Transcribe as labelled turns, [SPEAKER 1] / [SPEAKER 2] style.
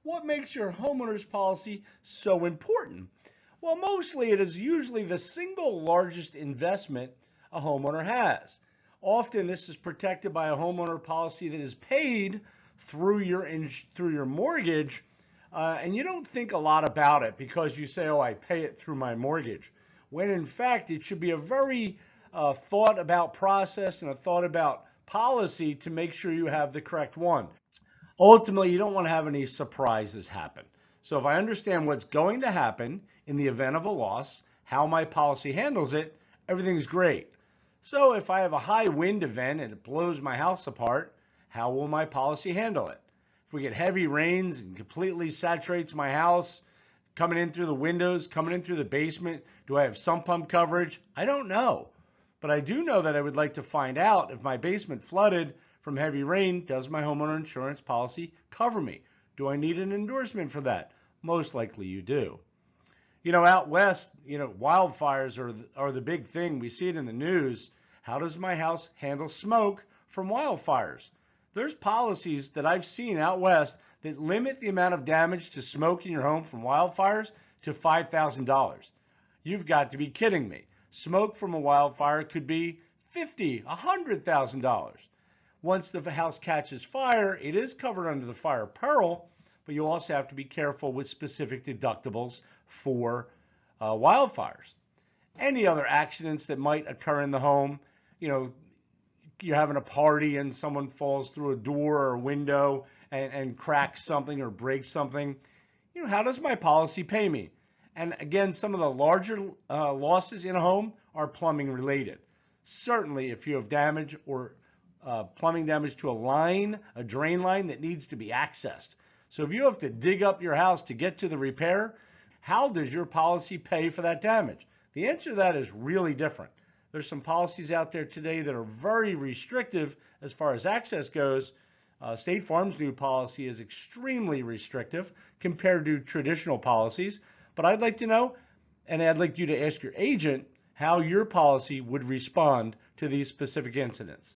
[SPEAKER 1] what makes your homeowner's policy so important? Well, mostly it is usually the single largest investment a homeowner has. Often this is protected by a homeowner policy that is paid through your mortgage, and you don't think a lot about it because you say, "Oh, I pay it through my mortgage," when in fact it should be a very thought about process and a thought about policy to make sure you have the correct one. Ultimately, you don't want to have any surprises happen. So if I understand what's going to happen in the event of a loss, how my policy handles it, everything's great. So if I have a high wind event and it blows my house apart, how will my policy handle it? If we get heavy rains and completely saturates my house, coming in through the windows, coming in through the basement, do I have sump pump coverage? I don't know. But I do know that I would like to find out if my basement flooded from heavy rain, does my homeowner insurance policy cover me? Do I need an endorsement for that? Most likely you do. Out west, wildfires are the big thing. We see it in the news. How does my house handle smoke from wildfires? There's policies that I've seen out west that limit the amount of damage to smoke in your home from wildfires to $5,000. You've got to be kidding me. Smoke from a wildfire could be $50,000, $100,000. Once the house catches fire, it is covered under the fire peril, but you also have to be careful with specific deductibles for wildfires. Any other accidents that might occur in the home, you're having a party and someone falls through a door or a window and cracks something or breaks something, how does my policy pay me? And again, some of the larger losses in a home are plumbing related. Certainly, if you have damage or plumbing damage to a drain line that needs to be accessed. So if you have to dig up your house to get to the repair, how does your policy pay for that damage? The answer to that is really different. There's some policies out there today that are very restrictive as far as access goes. State Farm's new policy is extremely restrictive compared to traditional policies. But I'd like to know, and I'd like you to ask your agent how your policy would respond to these specific incidents.